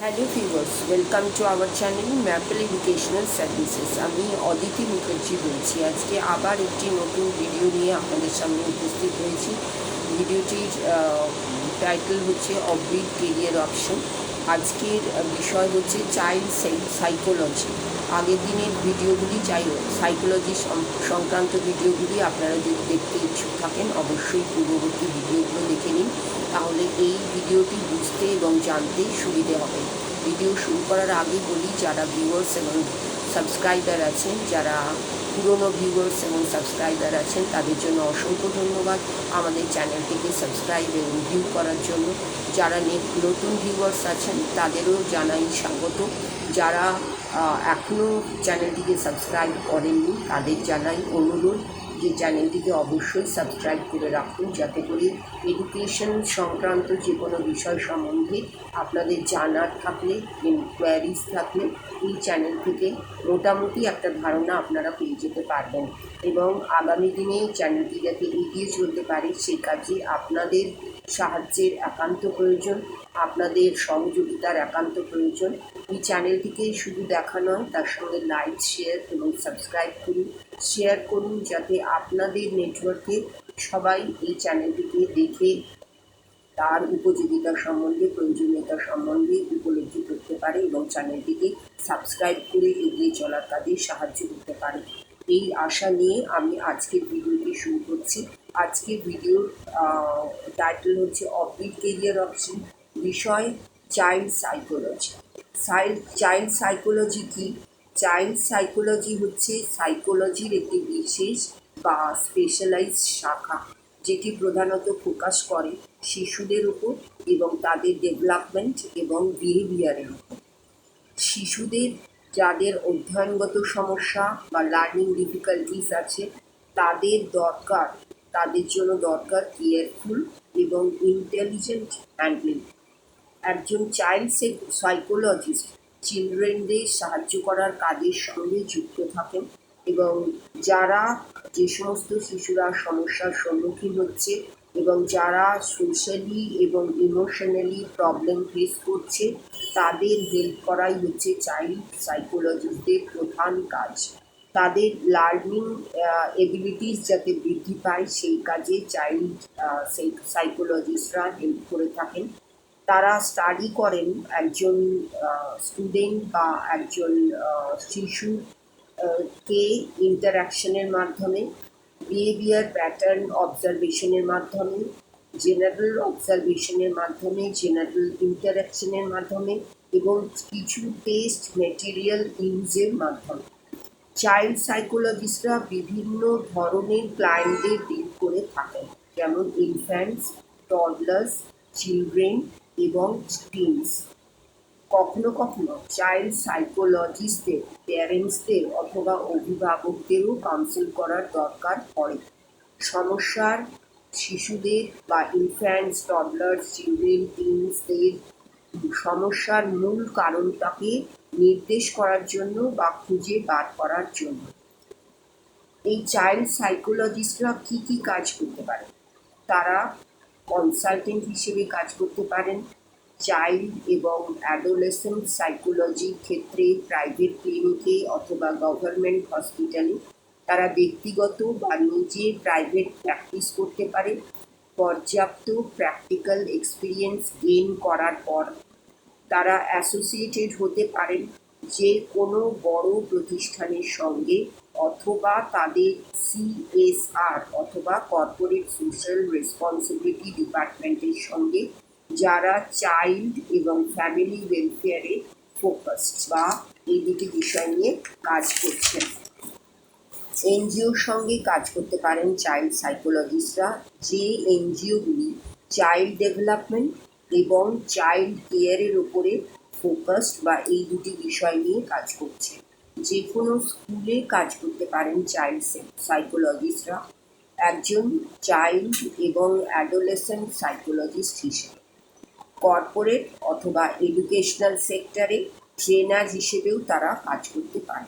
Hello viewers, welcome to our channel maple educational services. আমি অদিতি মুখার্জি বলছি। আজকে আবার একটি নতুন ভিডিও নিয়ে আপনাদের সামনে উপস্থিত হয়েছি। ভিডিওটির টাইটেল হচ্ছে অফবিট কেরিয়ার অপশন। আজকের বিষয় হচ্ছে চাইল্ড সাইকোলজি। আগের দিনের ভিডিওগুলি সাইকোলজি সংক্রান্ত ভিডিওগুলি আপনারা যদি দেখতে ইচ্ছুক থাকেন অবশ্যই পূর্ববর্তী ভিডিওগুলো দেখে নিন, তাহলে এই ভিডিওটি বুঝতে এবং জানতে সুবিধে হবে। ভিডিও শুরু করার আগে বলি, যারা ভিউয়ার্স এবং সাবস্ক্রাইবার আছেন, যারা পুরনো ভিউয়ার্স এবং সাবস্ক্রাইবার আছেন তাদের জন্য অসংখ্য ধন্যবাদ আমাদের চ্যানেলটিকে সাবস্ক্রাইব এবং ভিউ করার জন্য। যারা নতুন ভিউয়ার্স আছেন তাদেরও জানাই স্বাগত। যারা এখনও চ্যানেলটিকে সাবস্ক্রাইব করেননি তাদের জানাই অনুরোধ যে চ্যানেলটিকে অবশ্যই সাবস্ক্রাইব করে রাখুন, যাতে করে এডুকেশন সংক্রান্ত যে কোনো বিষয় সম্বন্ধে আপনাদের জানার থাকলে, কোয়ারিজ থাকলে এই চ্যানেল থেকে মোটামুটি একটা ধারণা আপনারা পেয়ে যেতে পারবেন। এবং আগামী দিনে চ্যানেলটি যাতে এগিয়ে চলতে পারে সেই কাজে আপনাদের সাহায্যের একান্ত প্রয়োজন, আপনাদের সহযোগিতার একান্ত প্রয়োজন। এই চ্যানেলটিকে শুধু দেখা নয়, তার সঙ্গে লাইক, শেয়ার এবং সাবস্ক্রাইব করুন, শেয়ার করুন, যাতে আপনাদের নেটওয়ার্কে সবাই এই চ্যানেলটিকে দেখে তার উপযোগিতা সম্বন্ধে, প্রয়োজনীয়তা সম্বন্ধে উপলব্ধি করতে পারে এবং চ্যানেলটিকে সাবস্ক্রাইব করে এগিয়ে চলার কাজে সাহায্য করতে পারে। এই আশা নিয়ে আমি আজকের ভিডিওটি শুরু করছি। আজকের ভিডিওর টাইটেল হচ্ছে অফবিট কেরিয়ার অপশন, বিষয় চাইল্ড সাইকোলজি। চাইল্ড সাইকোলজি কি? চাইল্ড সাইকোলজি হচ্ছে সাইকোলজির একটি বিশেষ বা স্পেশালাইজড শাখা, যেটি প্রধানত ফোকাস করে শিশুদের উপর এবং তাদের ডেভেলপমেন্ট এবং বিহেভিয়ারের উপর। শিশুদের যাদের অধ্যয়নগত সমস্যা বা লার্নিং ডিফিকাল্টিস আছে তাদের জন্য দরকার কেয়ারফুল এবং ইন্টেলিজেন্ট হ্যান্ডলিং। একজন চাইল্ড সাইকোলজিস্ট চিলড্রেনদের সাহায্য করার কাজের সঙ্গে যুক্ত থাকেন এবং যে সমস্ত শিশুরা সমস্যার সম্মুখীন হচ্ছে এবং যারা সোশ্যালি এবং ইমোশনালি প্রবলেম ফেস করছে তাদের হেল্প করাই হচ্ছে চাইল্ড সাইকোলজিস্টদের প্রধান কাজ। তাদের লার্নিং এবিলিটিস যাতে বৃদ্ধি পায় সেই কাজে চাইল্ড সাইকোলজিস্টরা হেল্প করে থাকেন। তারা স্টাডি করেন একজন স্টুডেন্ট বা একজন শিশু কে ইন্টারাকশনের মাধ্যমে, বিহেভিয়ার প্যাটার্ন অবজারভেশনের মাধ্যমে, জেনারেল অবজারভেশনের মাধ্যমে, জেনারেল ইন্টারাকশনের মাধ্যমে এবং কিছু টেস্ট মেটেরিয়াল ইউজের মাধ্যমে। চাইল্ড সাইকোলজিস্টরা বিভিন্ন ধরনের ক্লায়েন্টদের ডিল করে থাকেন, যেমন ইনফ্যান্টস, টডলার্স, চিলড্রেন এবং টিনস। কখনো কখনো চাইল্ড সাইকোলজিস্টদের প্যারেন্টসদের অথবা অভিভাবকদেরও কাউন্সিল করার দরকার পড়ে। সমস্যার শিশুদের বা ইনফ্যান্টস, টডলার্স, চিলড্রেন, টিনসদের সমস্যার মূল কারণটাকে নির্দেশ করার জন্য বা খুঁজে বার করার জন্য। এই চাইল্ড সাইকোলজিস্টরা কী কী কাজ করতে পারে? তারা কনসালটেন্ট হিসেবে কাজ করতে পারেন চাইল্ড এবং অ্যাডোলেসেন্ট সাইকোলজির ক্ষেত্রে প্রাইভেট ক্লিনিকে অথবা গভর্নমেন্ট হসপিটালে। তারা ব্যক্তিগত বা নিজে প্রাইভেট প্র্যাকটিস করতে পারে। পর্যাপ্ত প্র্যাকটিক্যাল এক্সপিরিয়েন্স গেইন করার পর তারা অ্যাসোসিয়েটেড হতে পারেন যে কোনো বড় প্রতিষ্ঠানের সঙ্গে অথবা তাদের CSR অথবা কর্পোরেট সোশ্যাল রেসপন্সিবিলিটি ডিপার্টমেন্টের সঙ্গে, যারা চাইল্ড এবং ফ্যামিলি ওয়েলফেয়ারে ফোকাসড বা এই দুটি বিষয় নিয়ে কাজ করছেন। এনজিওর সঙ্গে কাজ করতে পারেন চাইল্ড সাইকোলজিস্টরা, যে এনজিওগুলি চাইল্ড ডেভেলপমেন্ট এবং চাইল্ড কেয়ারের ওপরে ফোকাসড বা এই দুটি বিষয় নিয়ে কাজ করছে। যে কোনো স্কুলে কাজ করতে পারেন চাইল্ড সাইকোলজিস্টরা একজন চাইল্ড এবং অ্যাডোলেসেন্ট সাইকোলজিস্ট হিসেবে। কর্পোরেট অথবা এডুকেশনাল সেক্টরে ট্রেনার হিসেবেও তারা কাজ করতে পারে।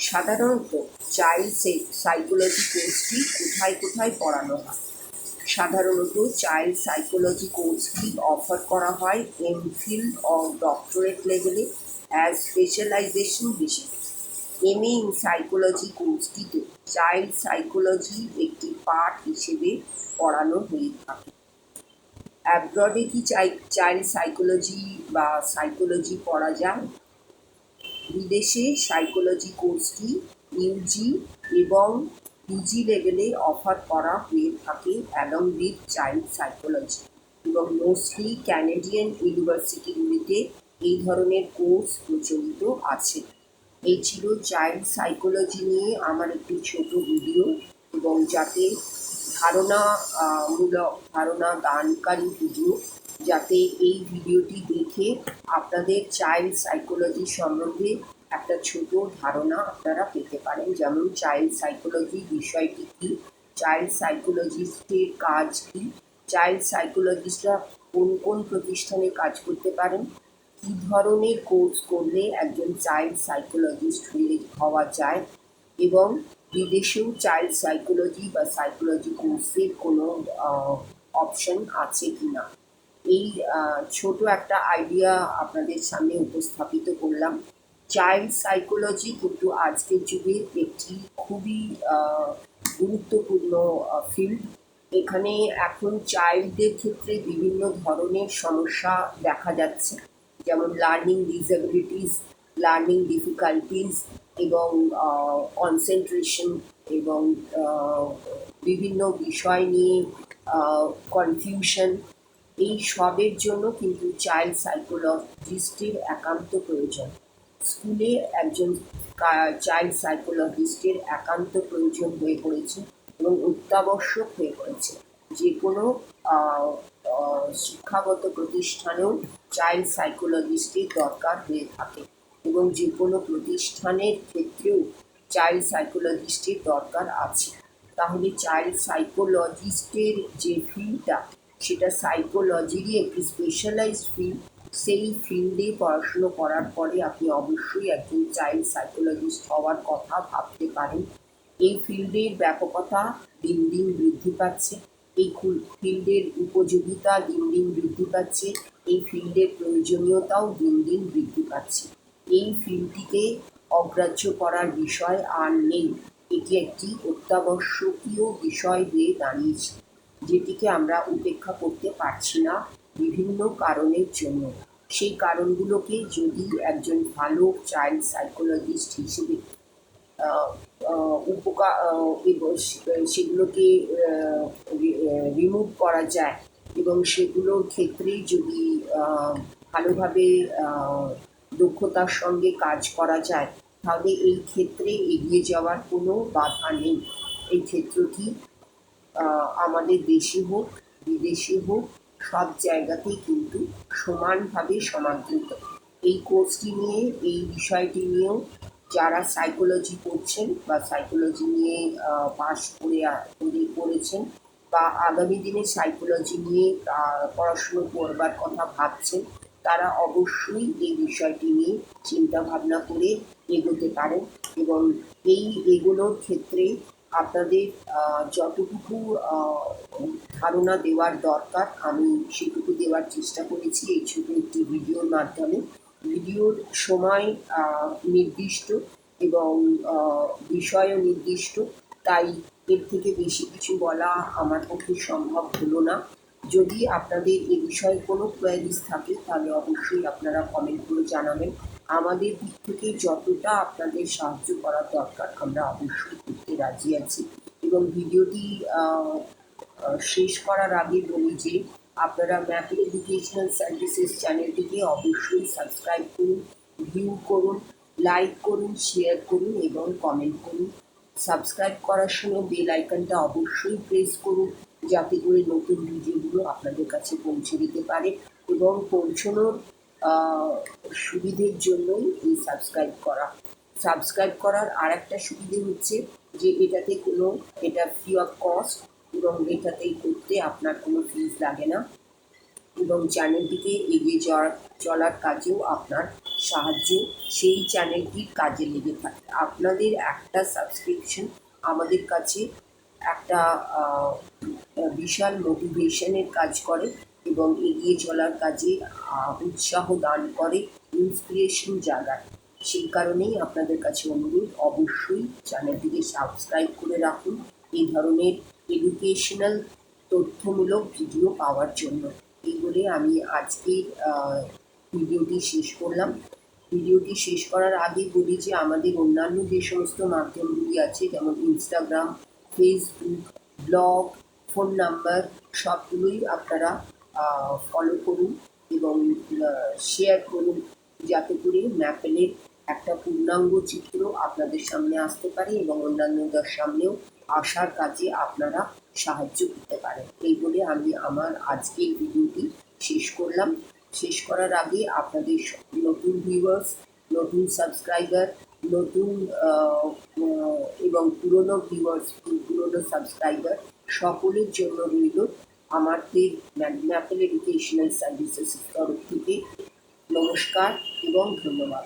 সাধারণত চাইল্ড সাইকোলজি কোর্সটি কোথায় কোথায় পড়ানো হয়? সাধারণত চাইল্ড সাইকোলজি কোর্সটি অফার করা হয় এমফিল ও ডক্টরেট লেভেলে as specialization basis. MA in psychology কোর্সটিতে চাইল্ড সাইকোলজি একটি পার্ট হিসেবে পড়ানো হয়ে থাকে। অ্যাব্রডে কি চাইল্ড সাইকোলজি বা সাইকোলজি পড়া যায়? বিদেশে সাইকোলজি কোর্সটি ইউজি এবং পিজি লেভেলে অফার করা হয়ে থাকে অ্যালং উইথ চাইল্ড সাইকোলজি, এবং মোস্টলি ক্যানাডিয়ান ইউনিভার্সিটিগুলিতে এই ধরনের কোর্স প্রচলিত আছে। এই ছিল চাইল্ড সাইকোলজি নিয়ে আমার একটি ছোট ভিডিও, এবং যাতে ধারণা দানকারী ভিডিও, যাতে এই ভিডিওটি দেখে আপনাদের চাইল্ড সাইকোলজি সম্বন্ধে একটা ছোট ধারণা আপনারা পেতে পারেন। যেমন চাইল্ড সাইকোলজি বিষয়টি কী, চাইল্ড সাইকোলজিস্টের কাজ কী, চাইল্ড সাইকোলজিস্টরা কোন কোন প্রতিষ্ঠানে কাজ করতে পারেন, কী ধরনের কোর্স করলে একজন চাইল্ড সাইকোলজিস্ট হওয়া যায়, এবং বিদেশেও চাইল্ড সাইকোলজি বা সাইকোলজি কোর্সের কোনো অপশন আছে কি না, এই ছোট একটা আইডিয়া আপনাদের সামনে উপস্থাপিত করলাম। চাইল্ড সাইকোলজি কিন্তু আজকের যুগে একটি খুবই গুরুত্বপূর্ণ ফিল্ড। এখানে এখন চাইল্ডদের ক্ষেত্রে বিভিন্ন ধরনের সমস্যা দেখা যাচ্ছে, যেমন লার্নিং ডিসএবিলিটিস, লার্নিং ডিফিকাল্টিস, এবং কনসেন্ট্রেশন, এবং বিভিন্ন বিষয় নিয়ে কনফিউশন। এই সবের জন্য কিন্তু চাইল্ড সাইকোলজিস্টের একান্ত প্রয়োজন। স্কুলে একজন চাইল্ড সাইকোলজিস্টের একান্ত প্রয়োজন হয়ে পড়েছে এবং অত্যাবশ্যক হয়ে পড়েছে। যে কোনো শিক্ষাগত প্রতিষ্ঠানেও চাইল্ড সাইকোলজিস্টের দরকার হয়ে থাকে, এবং যে কোনো প্রতিষ্ঠানের ক্ষেত্রেও চাইল্ড সাইকোলজিস্টের দরকার আছে। তাহলে চাইল্ড সাইকোলজিস্টের যে ফিল্ডটা, সেটা সাইকোলজিরই একটি স্পেশালাইজড ফিল্ড। সেই ফিল্ডে পড়াশুনো করার পরে আপনি অবশ্যই একজন চাইল্ড সাইকোলজিস্ট হওয়ার কথা ভাবতে পারেন। এই ফিল্ডের ব্যাপকতা দিন দিন বৃদ্ধি পাচ্ছে, এই ফিল্ডের উপযোগিতা দিন দিন বৃদ্ধি পাচ্ছে, এই ফিল্ডের প্রয়োজনীয়তাও দিন দিন বৃদ্ধি পাচ্ছে। এই ফিল্ডটিকে অগ্রাহ্য করার বিষয় আর নেই। এটি একটি অত্যাবশ্যকীয় বিষয় হয়ে দাঁড়িয়েছে, যেটিকে আমরা উপেক্ষা করতে পারছি না বিভিন্ন কারণের জন্য। সেই কারণগুলোকে যদি একজন ভালো চাইল্ড সাইকোলজিস্ট হিসেবে সেগুলোকে রিমুভ করা যায়, এবং সেগুলোর ক্ষেত্রে যদি ভালোভাবে দক্ষতার সঙ্গে কাজ করা যায়, তাহলে এই ক্ষেত্রে এগিয়ে যাওয়ার কোনো বাধা নেই। এই ক্ষেত্রটি আমাদের দেশে হোক বিদেশে হোক, সব জায়গাতেই কিন্তু সমানভাবে সমাদৃত। এই কোর্সটি নিয়ে, এই বিষয়টি নিয়েও যারা সাইকোলজি পড়ছেন বা সাইকোলজি নিয়ে পাশ করেছেন, বা আগামী দিনে সাইকোলজি নিয়ে পড়াশুনো করবার কথা ভাবছেন, তারা অবশ্যই এই বিষয়টি নিয়ে চিন্তাভাবনা করে এগোতে পারেন। এবং এই এগোনোর ক্ষেত্রে আপনাদের যতটুকু ধারণা দেওয়ার দরকার, আমি সেটুকু দেওয়ার চেষ্টা করেছি এই ছোটো একটি ভিডিওর মাধ্যমে। ভিডিওর সময় নির্দিষ্ট এবং বিষয়ও নির্দিষ্ট, তাই এর থেকে বেশি কিছু বলা আমার পক্ষে সম্ভব হলো না। যদি আপনাদের এ বিষয়ে কোনো কোয়ারিজ থাকে, তাহলে অবশ্যই আপনারা কমেন্ট করে জানাবেন। আমাদের দিক থেকে যতটা আপনাদের সাহায্য করার দরকার, আমরা অবশ্যই করতে রাজি আছি। এবং ভিডিওটি শেষ করার আগে বলি যে আপনারা ম্যাপল এডুকেশনাল সার্ভিসেস চ্যানেলটিকে অবশ্যই সাবস্ক্রাইব করুন, ভিউ করুন, লাইক করুন, শেয়ার করুন এবং কমেন্ট করুন। সাবস্ক্রাইব করার সময় বেল আইকনটা অবশ্যই প্রেস করুন, যাতে করে নতুন ভিডিওগুলো আপনাদের কাছে পৌঁছে দিতে পারে। এবং পৌঁছানোর সুবিধের জন্যই এই সাবস্ক্রাইব করার আর একটা সুবিধে হচ্ছে যে এটা ফ্রি অফ কস্ট, এবং এটাতেই করতে আপনার কোনো ফিজ লাগে না, এবং চ্যানেলটিকে এগিয়ে চলার কাজেও আপনার সাহায্য সেই চ্যানেলটির কাজে লেগে থাকে। আপনাদের একটা সাবস্ক্রিপশন আমাদের কাছে একটা বিশাল মোটিভেশনের কাজ করে এবং এগিয়ে চলার কাজে উৎসাহ দান করে, ইন্সপিরেশন জাগায়। সেই কারণেই আপনাদের কাছে অনুরোধ, অবশ্যই চ্যানেলটিকে সাবস্ক্রাইব করে রাখুন এই ধরনের এডুকেশনাল তথ্যমূলক ভিডিও পাওয়ার জন্য। এই বলে আমি আজকের ভিডিওটি শেষ করলাম। ভিডিওটি শেষ করার আগে বলি যে আমাদের অন্যান্য যে সমস্ত মাধ্যমগুলি আছে, যেমন Instagram, Facebook, blog, phone number, সবগুলোই আপনারা ফলো করুন এবং শেয়ার করুন, যাতে করে ম্যাপেলের একটা পূর্ণাঙ্গ চিত্র আপনাদের সামনে আসতে পারে এবং অন্যান্যদের সামনেও আসার কাজে আপনারা সাহায্য করতে পারেন। এই বলে আমি আমার আজকের ভিডিওটি শেষ করলাম। শেষ করার আগে আপনাদের নতুন ভিউয়ার্স, নতুন সাবস্ক্রাইবার, নতুন এবং পুরনো ভিউয়ার্স, পুরনো সাবস্ক্রাইবার সকলের জন্য রইল আমাদের ম্যাপেল এডুকেশনাল সার্ভিসেসের তরফ থেকে নমস্কার এবং ধন্যবাদ।